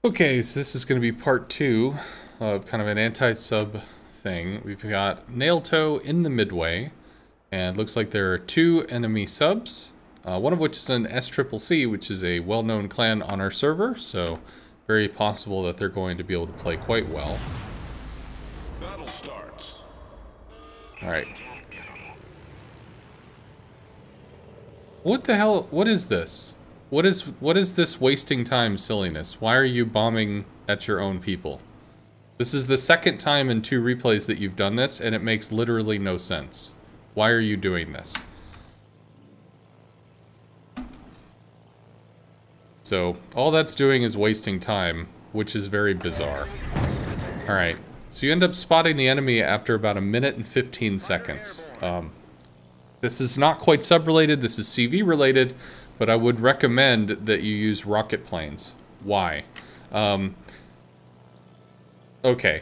Okay, so this is going to be part two of kind of an anti-sub thing. We've got Nailtoe in the midway, and it looks like there are two enemy subs, one of which is an SCCC, which is a well-known clan on our server, so very possible that they're going to be able to play quite well. Battle starts. Alright. What the hell? What is this? What is this wasting time silliness? Why are you bombing at your own people? This is the second time in 2 replays that you've done this, and it makes literally no sense. Why are you doing this? So, all that's doing is wasting time, which is very bizarre. Alright, so you end up spotting the enemy after about 1 minute and 15 seconds. This is not quite sub-related, this is CV related, but I would recommend that you use rocket planes. Why? Okay.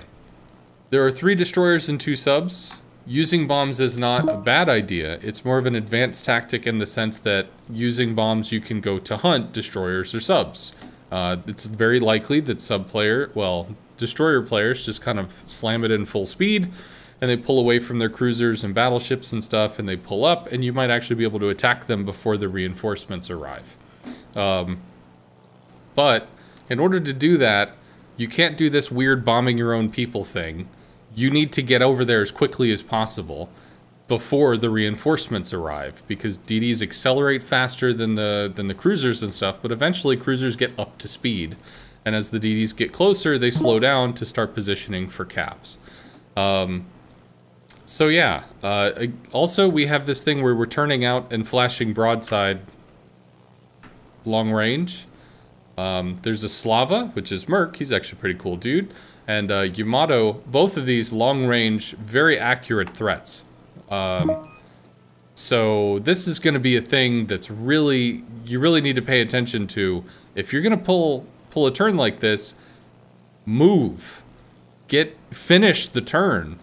There are 3 destroyers and 2 subs. Using bombs is not a bad idea. It's more of an advanced tactic in the sense that using bombs you can go to hunt destroyers or subs. It's very likely that destroyer players just kind of slam it in full speed, and they pull away from their cruisers and battleships and stuff, and they pull up, and you might actually be able to attack them before the reinforcements arrive. But in order to do that, you can't do this weird bombing your own people thing. You need to get over there as quickly as possible before the reinforcements arrive, because DDs accelerate faster than the cruisers and stuff, but eventually cruisers get up to speed. And as the DDs get closer, they slow down to start positioning for caps. So yeah, also we have this thing where we're turning out and flashing broadside long range. There's a Slava, which is Merc, he's actually a pretty cool dude, and Yamato, both of these long range, very accurate threats. So this is going to be a thing that's you really need to pay attention to. If you're going to pull a turn like this, move. Finish the turn.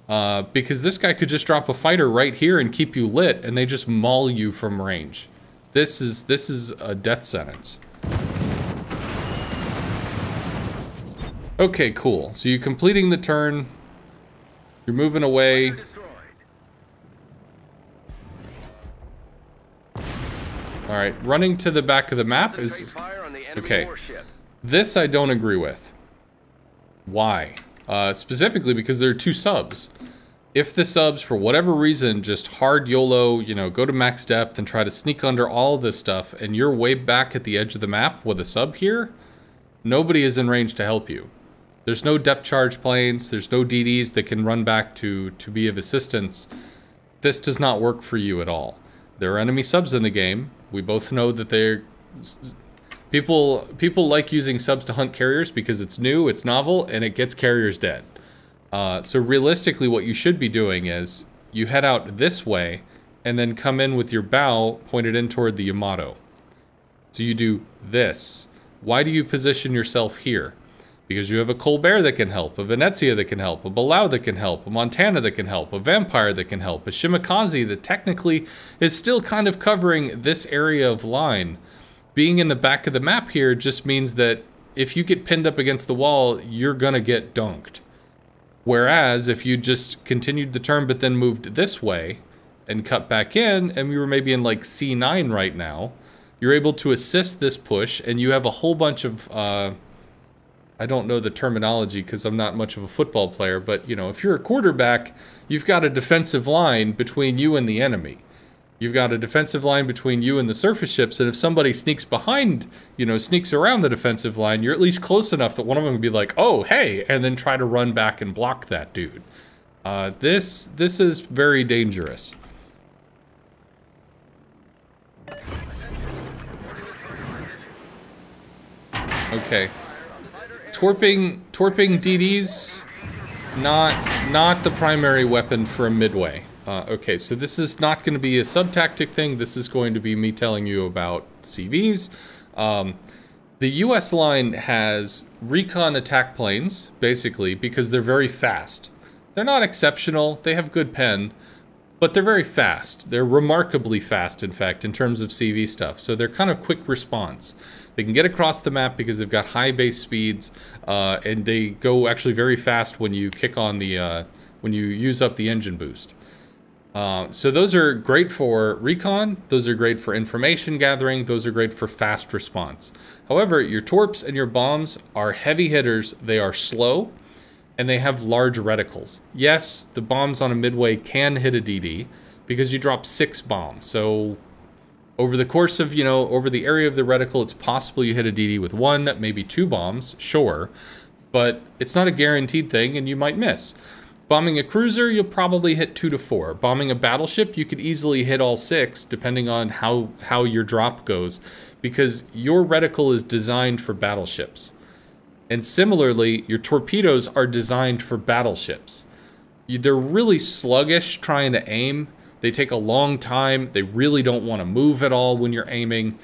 Because this guy could just drop a fighter right here and keep you lit, and they just maul you from range. This is a death sentence. Okay, cool. So you're completing the turn. You're moving away. Alright, running to the back of the map is... Okay. This I don't agree with. Why? Specifically because there are 2 subs. If the subs, for whatever reason, just hard YOLO, you know, go to max depth and try to sneak under all this stuff, and you're way back at the edge of the map with a sub here, nobody is in range to help you. There's no depth charge planes, there's no DDs that can run back to be of assistance. This does not work for you at all. There are enemy subs in the game. We both know that they're... People like using subs to hunt carriers because it's new, it's novel, and it gets carriers dead. So realistically, what you should be doing is you head out this way and then come in with your bow pointed in toward the Yamato. So you do this. Why do you position yourself here? Because you have a Colbert that can help, a Venezia that can help, a Balau that can help, a Montana that can help, a Vampire that can help, a Shimakaze that technically is still kind of covering this area of line. Being in the back of the map here just means that if you get pinned up against the wall, you're gonna get dunked. Whereas if you just continued the turn but then moved this way and cut back in, and we were maybe in like C9 right now, you're able to assist this push, and you have a whole bunch of, I don't know the terminology because I'm not much of a football player, but you know, if you're a quarterback, you've got a defensive line between you and the enemy. You've got a defensive line between you and the surface ships, and if somebody sneaks behind, you know, sneaks around the defensive line, you're at least close enough that one of them can be like, oh, hey, and then try to run back and block that dude. This is very dangerous. Okay. Torping DDs, not the primary weapon for a midway. Okay, so this is not going to be a sub-tactic thing. This is going to be me telling you about CVs. The US line has recon attack planes, basically, because they're very fast. They're not exceptional. They have good pen. but they're very fast. They're remarkably fast, in fact, in terms of CV stuff. So they're kind of quick response. They can get across the map because they've got high base speeds, and they go actually very fast when you kick on the, when you use up the engine boost. So those are great for recon, those are great for information gathering, those are great for fast response. However, your torps and your bombs are heavy hitters, they are slow, and they have large reticles. Yes, the bombs on a midway can hit a DD, because you drop 6 bombs, so over the course of, you know, over the area of the reticle, it's possible you hit a DD with 1, maybe 2 bombs, sure, but it's not a guaranteed thing, and you might miss. Bombing a cruiser, you'll probably hit 2 to 4. Bombing a battleship, you could easily hit all 6, depending on how your drop goes, because your reticle is designed for battleships. And similarly, your torpedoes are designed for battleships. They're really sluggish trying to aim. They take a long time. They really don't want to move at all when you're aiming.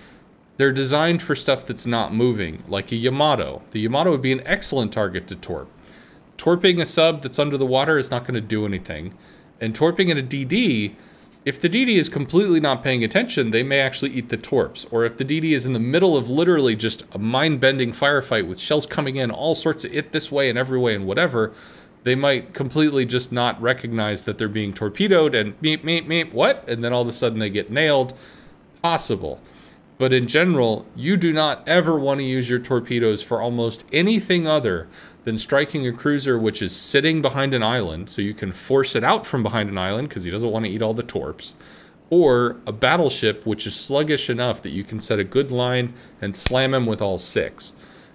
They're designed for stuff that's not moving, like a Yamato. The Yamato would be an excellent target to torp. Torping a sub that's under the water is not going to do anything. And torping at a DD, if the DD is completely not paying attention, they may actually eat the torps. Or if the DD is in the middle of literally just a mind-bending firefight with shells coming in all sorts of it this way and every way and whatever, they might completely just not recognize that they're being torpedoed and meep, meep, meep, what? And then all of a sudden they get nailed. Possible. But in general, you do not ever want to use your torpedoes for almost anything other than striking a cruiser which is sitting behind an island, so you can force it out from behind an island because he doesn't want to eat all the torps, or a battleship which is sluggish enough that you can set a good line and slam him with all 6.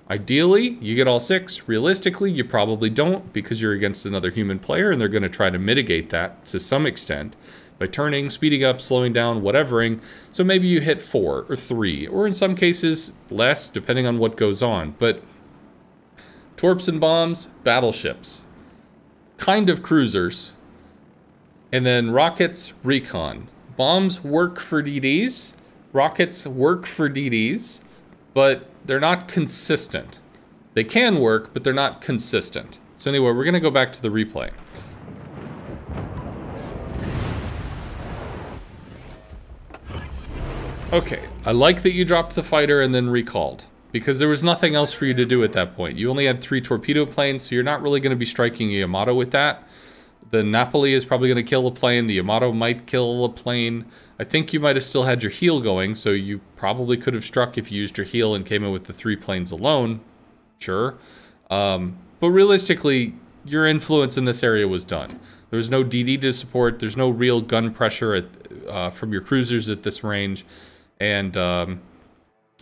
Ideally, you get all 6. Realistically, you probably don't because you're against another human player and they're going to try to mitigate that to some extent by turning, speeding up, slowing down, whatevering. So maybe you hit 4 or 3, or in some cases less, depending on what goes on. But torps and bombs, battleships. Kind of cruisers. And then rockets, recon. Bombs work for DDs. Rockets work for DDs, but they're not consistent. They can work, but they're not consistent. So anyway, we're going to go back to the replay. Okay, I like that you dropped the fighter and then recalled, because there was nothing else for you to do at that point. You only had 3 torpedo planes, so you're not really going to be striking a Yamato with that. The Napoli is probably going to kill a plane. The Yamato might kill a plane. I think you might have still had your heel going, so you probably could have struck if you used your heel and came in with the 3 planes alone. Sure. But realistically, your influence in this area was done. There was no DD to support. There's no real gun pressure from your cruisers at this range. And I'm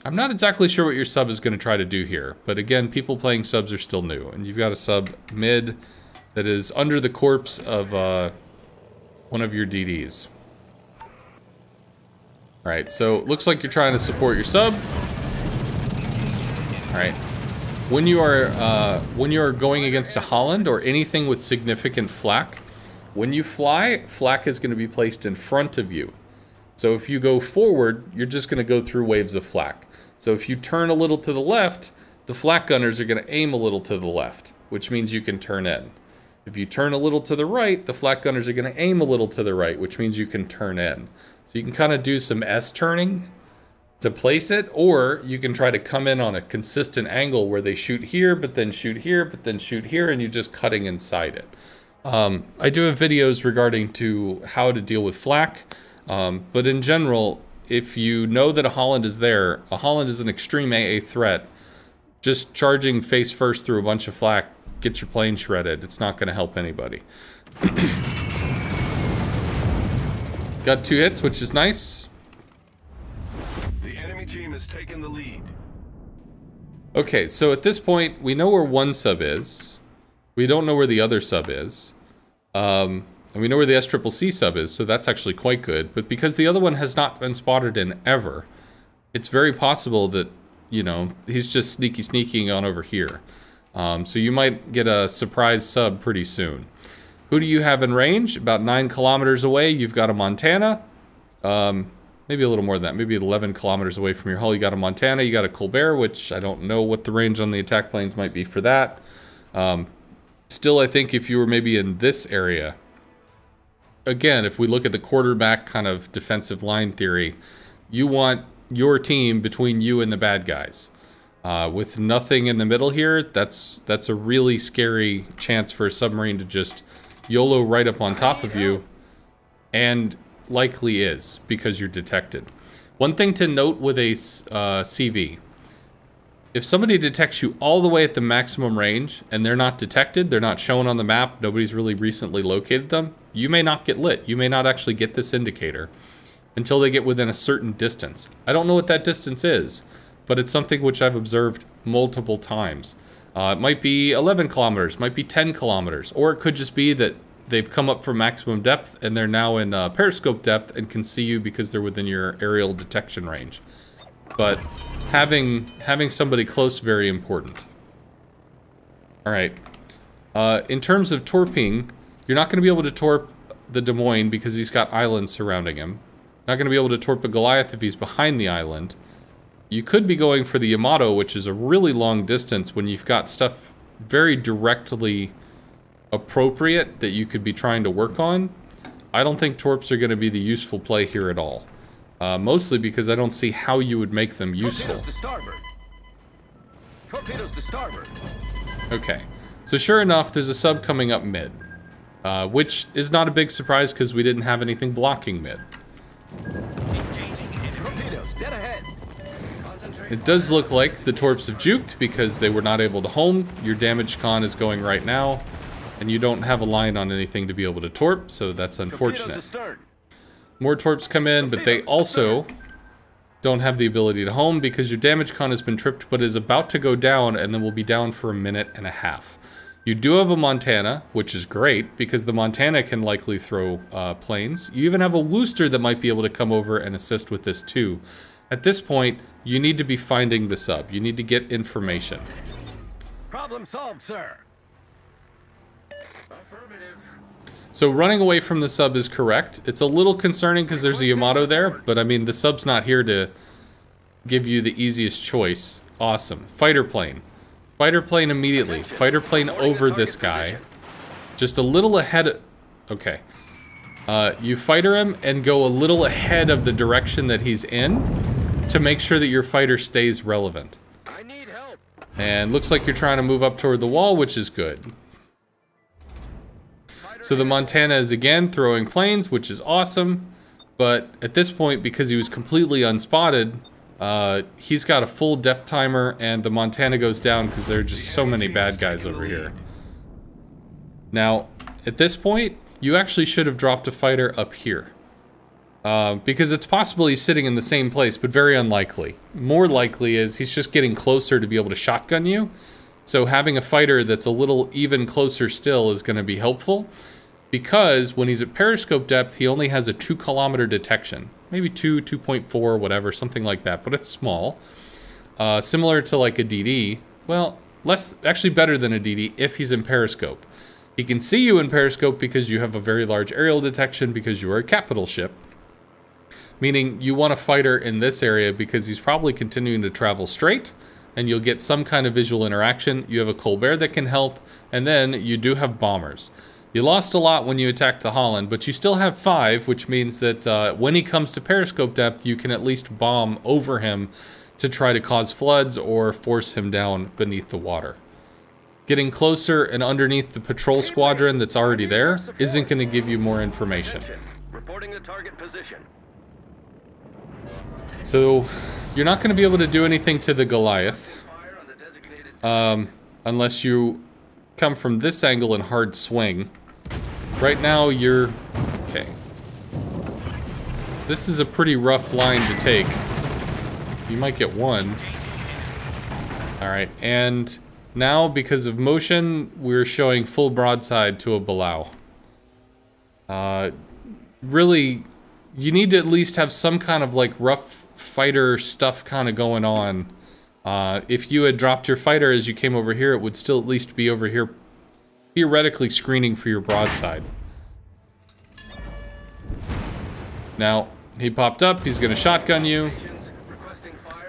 not exactly sure what your sub is going to try to do here. But again, people playing subs are still new. And you've got a sub mid that is under the corpse of one of your DDs. Alright, so it looks like you're trying to support your sub. Alright. When you are going against a Holland or anything with significant flak, when you fly, flak is going to be placed in front of you. So if you go forward, you're just going to go through waves of flak. So if you turn a little to the left, the flak gunners are going to aim a little to the left, which means you can turn in. If you turn a little to the right, the flak gunners are going to aim a little to the right, which means you can turn in. So you can kind of do some S-turning to place it, or you can try to come in on a consistent angle where they shoot here, but then shoot here, but then shoot here, and you're just cutting inside it. I do have videos regarding to how to deal with flak, but in general, if you know that a Holland is there, a Holland is an extreme AA threat. Just charging face first through a bunch of flak gets your plane shredded. It's not going to help anybody. Got 2 hits, which is nice. The enemy team has taken the lead. Okay, so at this point, we know where one sub is. We don't know where the other sub is. And we know where the SCCC sub is, so that's actually quite good. But because the other one has not been spotted in ever, it's very possible that, you know, he's just sneaking on over here. So you might get a surprise sub pretty soon. Who do you have in range? About 9 kilometers away, you've got a Montana. Maybe a little more than that. Maybe 11 kilometers away from your hull, you got a Montana. You got a Colbert, which I don't know what the range on the attack planes might be for that. Still, I think if you were maybe in this area, again, if we look at the quarterback kind of defensive line theory, you want your team between you and the bad guys. With nothing in the middle here, that's a really scary chance for a submarine to just YOLO right up on top of you, and likely is, because you're detected. One thing to note with a CV, if somebody detects you all the way at the maximum range, and they're not detected, they're not shown on the map, nobody's really recently located them, you may not get lit. You may not actually get this indicator until they get within a certain distance. I don't know what that distance is, but it's something which I've observed multiple times. It might be 11 kilometers, might be 10 kilometers, or it could just be that they've come up from maximum depth and they're now in periscope depth and can see you because they're within your aerial detection range. But having somebody close, very important. Alright. In terms of torping, you're not going to be able to torp the Des Moines because he's got islands surrounding him. Not going to be able to torp a Goliath if he's behind the island. You could be going for the Yamato, which is a really long distance when you've got stuff very directly appropriate that you could be trying to work on. I don't think torps are going to be the useful play here at all. Mostly because I don't see how you would make them useful. Torpedoes to starboard. Torpedoes to starboard. Okay, so sure enough, there's a sub coming up mid. Which is not a big surprise because we didn't have anything blocking mid. Torpedoes dead ahead. It does look like the torps have juked because they were not able to home. Your damage con is going right now, and you don't have a line on anything to be able to torp, so that's unfortunate. More torps come in, but they also don't have the ability to home because your damage con has been tripped, but is about to go down, and then will be down for a minute and a half. You do have a Montana, which is great, because the Montana can likely throw planes. You even have a Wooster that might be able to come over and assist with this too. At this point, you need to be finding the sub. You need to get information. Problem solved, sir. Affirmative. So running away from the sub is correct. It's a little concerning because there's a Yamato there, but I mean, the sub's not here to give you the easiest choice. Awesome. Fighter plane. Fighter plane immediately. Fighter plane over this guy. Just a little ahead. Okay. You fighter him and go a little ahead of the direction that he's in to make sure that your fighter stays relevant. I need help. And looks like you're trying to move up toward the wall, which is good. So the Montana is again throwing planes, which is awesome. But at this point, because he was completely unspotted, he's got a full depth timer, and the Montana goes down because there are just so many bad guys over here. Now, at this point, you actually should have dropped a fighter up here. Because it's possible he's sitting in the same place, but very unlikely. More likely is he's just getting closer to be able to shotgun you. So having a fighter that's a little even closer still is going to be helpful. Because when he's at periscope depth, he only has a 2-kilometer detection. Maybe 2.4, whatever, something like that. But it's small. Similar to like a DD. Well, actually better than a DD if he's in periscope. He can see you in periscope because you have a very large aerial detection because you are a capital ship. Meaning you want a fighter in this area because he's probably continuing to travel straight. And you'll get some kind of visual interaction. You have a Colbert that can help. And then you do have bombers. You lost a lot when you attacked the Holland, but you still have 5, which means that when he comes to periscope depth, you can at least bomb over him to try to cause floods or force him down beneath the water. Getting closer and underneath the patrol squadron that's already there isn't going to give you more information. Reporting the target position. So you're not going to be able to do anything to the Goliath unless you come from this angle and hard swing. Right now you're okay. This is a pretty rough line to take. You might get one. Alright, and now because of motion, we're showing full broadside to a Belau. Really, you need to at least have some kind of like rough fighter stuff kind of going on. If you had dropped your fighter as you came over here, it would still at least be over here theoretically screening for your broadside. Now, he popped up, he's gonna shotgun you.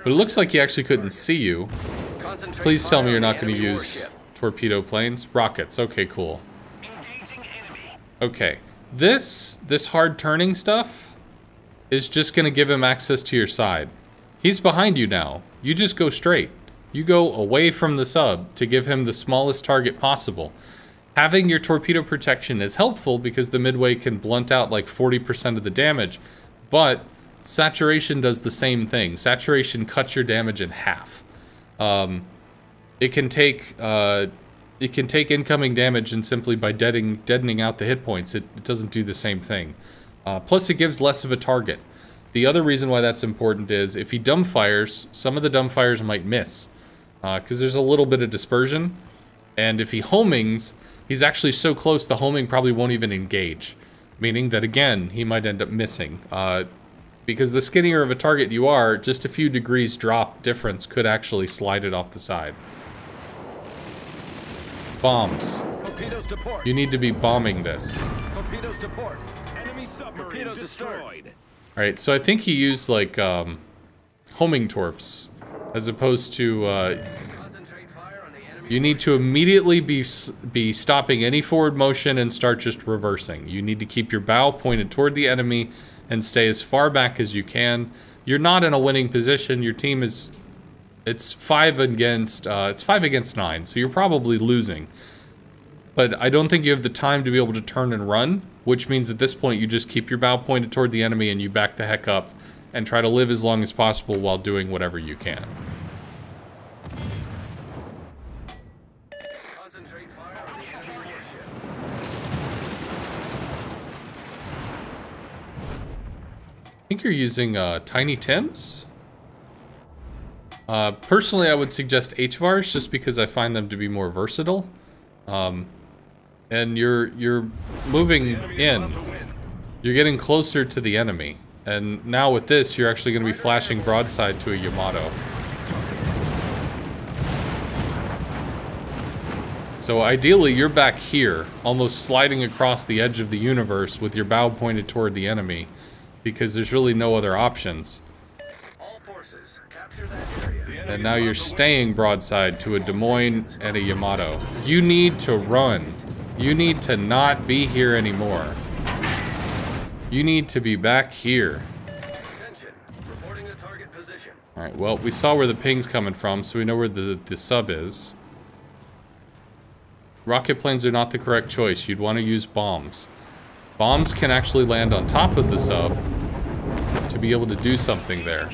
But it looks like he actually couldn't see you. Please tell me you're not gonna use torpedo planes. Rockets, okay, cool. Okay, This hard turning stuff is just going to give him access to your side. He's behind you now. You just go straight. You go away from the sub to give him the smallest target possible. Having your torpedo protection is helpful because the midway can blunt out like 40% of the damage, but saturation does the same thing. Saturation cuts your damage in half. It can take incoming damage, and simply by deadening out the hit points, it doesn't do the same thing. Plus, it gives less of a target. The other reason why that's important is if he dumbfires, some of the dumbfires might miss, because there's a little bit of dispersion. And if he homings, he's actually so close the homing probably won't even engage, meaning that again he might end up missing. Because the skinnier of a target you are, just a few degrees drop difference could actually slide it off the side. Bombs. You need to be bombing this. Torpedoes to port. Enemy submarine destroyed. Alright, so I think he used like homing torps as opposed to you need to immediately be stopping any forward motion and start just reversing. You need to keep your bow pointed toward the enemy and stay as far back as you can. You're not in a winning position. Your team is it's 5 against 9, so you're probably losing. But I don't think you have the time to be able to turn and run, which means at this point you just keep your bow pointed toward the enemy and you back the heck up and try to live as long as possible while doing whatever you can. Concentrate fire on the enemy warship. I think you're using Tiny Tims? Personally, I would suggest HVARs just because I find them to be more versatile. And you're moving in. You're getting closer to the enemy. And now with this, you're actually going to be flashing broadside to a Yamato. So ideally, you're back here, almost sliding across the edge of the universe with your bow pointed toward the enemy, because there's really no other options. All forces, capture that area. And now you're staying broadside to a Des Moines and a Yamato. You need to run. You need to not be here anymore. You need to be back here. Attention, reporting a target position. Alright, well, we saw where the ping's coming from, so we know where the sub is. Rocket planes are not the correct choice. You'd want to use bombs. Bombs can actually land on top of the sub to be able to do something there.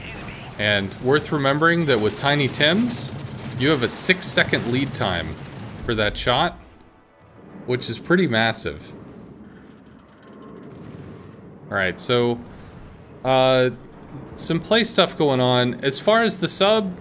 And worth remembering that with Tiny Tims, you have a 6-second lead time for that shot, which is pretty massive. Alright, so some play stuff going on. As far as the sub,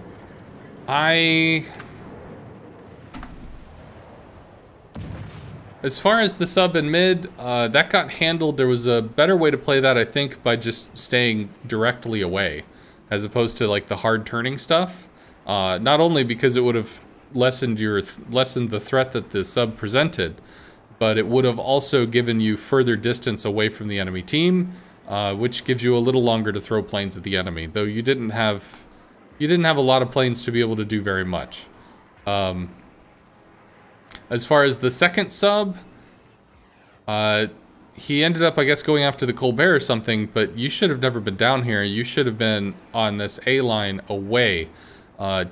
As far as the sub and mid, that got handled. There was a better way to play that, I think, by just staying directly away, as opposed to like the hard turning stuff. Not only because it would have lessened the threat that the sub presented, but it would have also given you further distance away from the enemy team, which gives you a little longer to throw planes at the enemy. Though you didn't have a lot of planes to be able to do very much. As far as the second sub, he ended up, I guess, going after the Colbert or something, but you should have never been down here. You should have been on this A line away.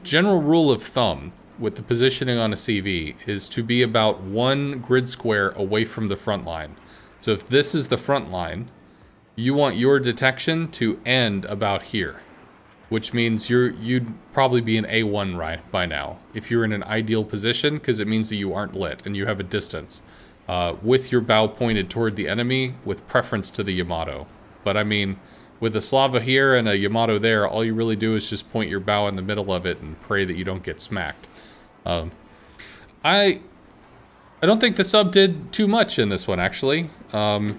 General rule of thumb with the positioning on a CV is to be about 1 grid square away from the front line. So if this is the front line, you want your detection to end about here, which means you'd probably be in A1 right by now if you're in an ideal position, because it means that you aren't lit and you have a distance with your bow pointed toward the enemy with preference to the Yamato. But I mean, with a Slava here and a Yamato there, all you really do is just point your bow in the middle of it and pray that you don't get smacked. I don't think the sub did too much in this one, actually. In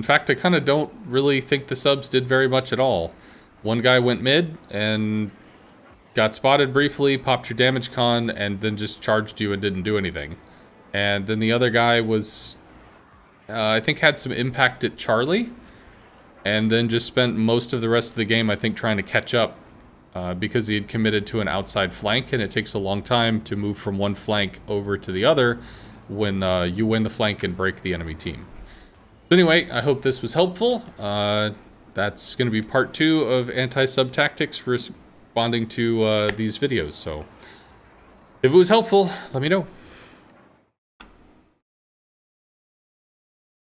fact, I kind of don't really think the subs did very much at all. One guy went mid and got spotted briefly, popped your damage con, and then just charged you and didn't do anything. And then the other guy was, I think, had some impact at Charlie, and then just spent most of the rest of the game, I think, trying to catch up because he had committed to an outside flank, and it takes a long time to move from one flank over to the other when you win the flank and break the enemy team. Anyway, I hope this was helpful. That's going to be part 2 of anti-sub tactics responding to these videos. So if it was helpful, let me know.